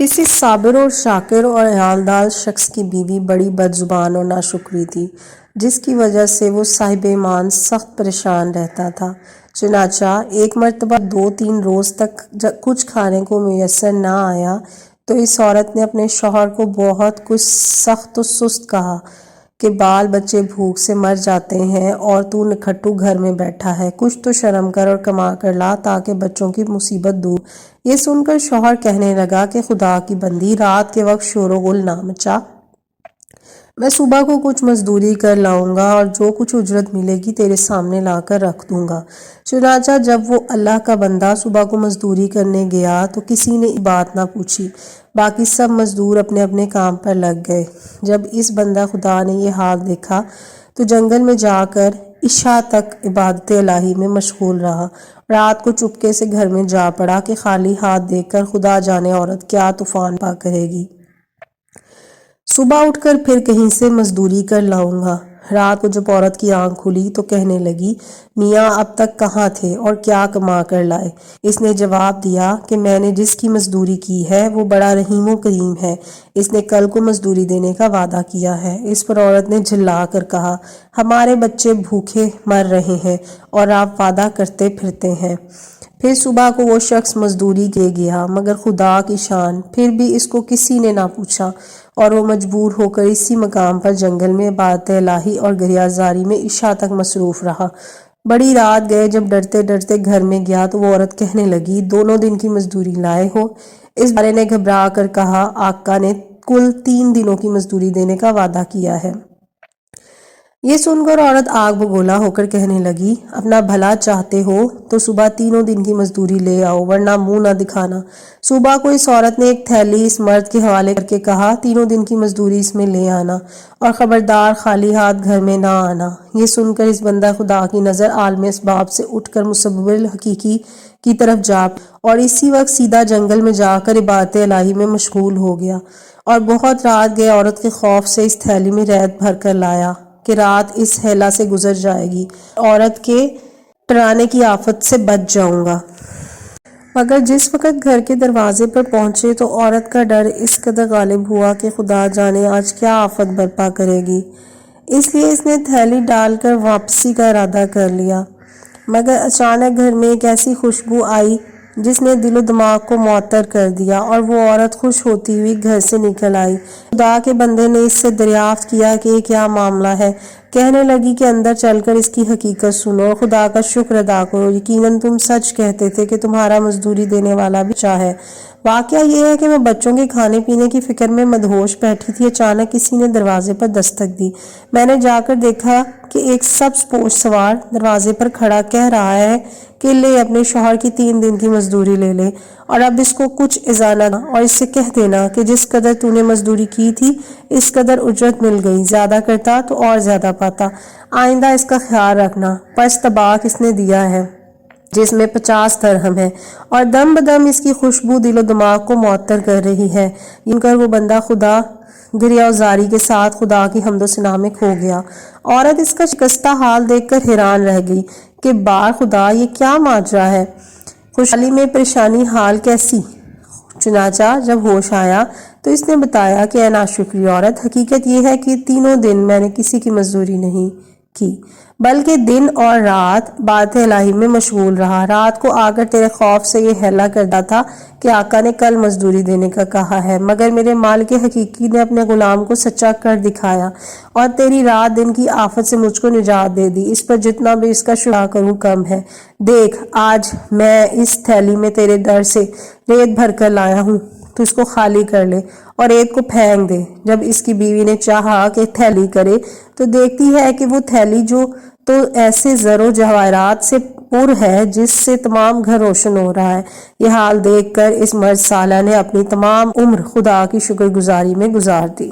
کسی صابر اور شاکر اور عیالدار شخص کی بیوی بڑی بدزبان اور ناشکری تھی، جس کی وجہ سے وہ صاحب ایمان سخت پریشان رہتا تھا۔ چنانچہ ایک مرتبہ 2-3 روز تک کچھ کھانے کو میسر نہ آیا تو اس عورت نے اپنے شوہر کو بہت کچھ سخت و سست کہا کہ بال بچے بھوک سے مر جاتے ہیں اور تو نکھٹو گھر میں بیٹھا ہے، کچھ تو شرم کر اور کما کر لا تاکہ بچوں کی مصیبت دور۔ یہ سن کر شوہر کہنے لگا کہ خدا کی بندی، رات کے وقت شور و غل نہ مچا، میں صبح کو کچھ مزدوری کر لاؤں گا اور جو کچھ اجرت ملے گی تیرے سامنے لا کر رکھ دوں گا۔ چنانچہ جب وہ اللہ کا بندہ صبح کو مزدوری کرنے گیا تو کسی نے بات نہ پوچھی، باقی سب مزدور اپنے اپنے کام پر لگ گئے۔ جب اس بندہ خدا نے یہ حال دیکھا تو جنگل میں جا کر عشاء تک عبادت الہی میں مشغول رہا۔ رات کو چپکے سے گھر میں جا پڑا کہ خالی ہاتھ دیکھ کر خدا جانے عورت کیا طوفان پا کرے گی۔ صبح اٹھ کر پھر کہیں سے مزدوری کر لاؤں گا۔ رات کو جب عورت کی آنکھ کھلی تو کہنے لگی، میاں اب تک کہاں تھے اور کیا کما کر لائے؟ اس نے جواب دیا کہ میں نے جس کی مزدوری کی ہے وہ بڑا رحیم و کریم ہے، اس نے کل کو مزدوری دینے کا وعدہ کیا ہے۔ اس پر عورت نے جھلا کر کہا، ہمارے بچے بھوکے مر رہے ہیں اور آپ وعدہ کرتے پھرتے ہیں۔ پھر صبح کو وہ شخص مزدوری کے گیا، مگر خدا کی شان پھر بھی اس کو کسی نے نہ پوچھا اور وہ مجبور ہو کر اسی مقام پر جنگل میں عبادت الہی اور گریہزاری میں عشاء تک مصروف رہا۔ بڑی رات گئے جب ڈرتے ڈرتے گھر میں گیا تو وہ عورت کہنے لگی، دونوں دن کی مزدوری لائے ہو؟ اس بارے نے گھبرا کر کہا، آقا نے کل 3 دنوں کی مزدوری دینے کا وعدہ کیا ہے۔ یہ سن کر عورت آگ بگولا ہو کر کہنے لگی، اپنا بھلا چاہتے ہو تو صبح 3 دن کی مزدوری لے آؤ ورنہ منہ نہ دکھانا۔ صبح کو اس عورت نے ایک تھیلی اس مرد کے حوالے کر کے کہا، 3 دن کی مزدوری اس میں لے آنا اور خبردار خالی ہاتھ گھر میں نہ آنا۔ یہ سن کر اس بندہ خدا کی نظر عالم اسباب سے اٹھ کر مسبب الحقیقی کی طرف جا اور اسی وقت سیدھا جنگل میں جا کر عبادت الہی میں مشغول ہو گیا، اور بہت رات گئے عورت کے خوف سے اس تھیلی میں ریت بھر کر لایا کہ رات اس ہیلا سے گزر جائے گی، عورت کے ڈرانے کی آفت سے بچ جاؤں گا۔ مگر جس وقت گھر کے دروازے پر پہنچے تو عورت کا ڈر اس قدر غالب ہوا کہ خدا جانے آج کیا آفت برپا کرے گی، اس لیے اس نے تھیلی ڈال کر واپسی کا ارادہ کر لیا۔ مگر اچانک گھر میں ایک ایسی خوشبو آئی جس نے دل و دماغ کو معطر کر دیا اور وہ عورت خوش ہوتی ہوئی گھر سے نکل آئی۔ خدا کے بندے نے اس سے دریافت کیا کہ یہ کیا معاملہ ہے؟ کہنے لگی کہ اندر چل کر اس کی حقیقت سنو اور خدا کا شکر ادا کرو، یقیناً تم سچ کہتے تھے کہ تمہارا مزدوری دینے والا بھی اچھا ہے۔ واقعہ یہ ہے کہ میں بچوں کے کھانے پینے کی فکر میں مدہوش بیٹھی تھی، اچانک کسی نے دروازے پر دستک دی۔ میں نے جا کر دیکھا کہ ایک سبز پوش سوار دروازے پر کھڑا کہہ رہا ہے کہ لے اپنے شوہر کی 3 دن کی مزدوری لے لے اور اب اس کو کچھ اضافہ نہ اور اس سے کہہ دینا کہ جس قدر تو نے مزدوری کی تھی اس قدر اجرت مل گئی، زیادہ کرتا تو اور زیادہ پاتا، آئندہ اس کا خیال رکھنا۔ پس طباق اس نے دیا ہے جس میں 50 درہم ہے اور دم بدم اس کی خوشبو دل و دماغ کو معطر کر رہی ہے۔ یوں کر وہ بندہ خدا گریہ وزاری کے ساتھ خدا کی حمد و ثنا میں کھو گیا۔ عورت اس کا شکستہ حال دیکھ کر حیران رہ گئی کہ بار خدا یہ کیا ماجرا ہے، خوشحالی میں پریشانی حال کیسی؟ چنانچہ جب ہوش آیا تو اس نے بتایا کہ اے ناشکری عورت، حقیقت یہ ہے کہ 3 دن میں نے کسی کی مزدوری نہیں کی بلکہ دن اور رات عبادت الہی میں مشغول رہا۔ رات کو آ کر تیرے خوف سے یہ ہیلا کرتا تھا کہ آقا نے کل مزدوری دینے کا کہا ہے، مگر میرے مالک حقیقی نے اپنے غلام کو سچا کر دکھایا اور تیری رات دن کی آفت سے مجھ کو نجات دے دی، اس پر جتنا بھی اس کا شکر کروں کم ہے۔ دیکھ آج میں اس تھیلی میں تیرے در سے ریت بھر کر لایا ہوں، تو اس کو خالی کر لے اور ریت کو پھینک دے۔ جب اس کی بیوی نے چاہا کہ تھیلی کرے تو دیکھتی ہے کہ وہ تھیلی جو تو ایسے زر و جواہرات سے پر ہے جس سے تمام گھر روشن ہو رہا ہے۔ یہ حال دیکھ کر اس مرد صالح نے اپنی تمام عمر خدا کی شکر گزاری میں گزار دی۔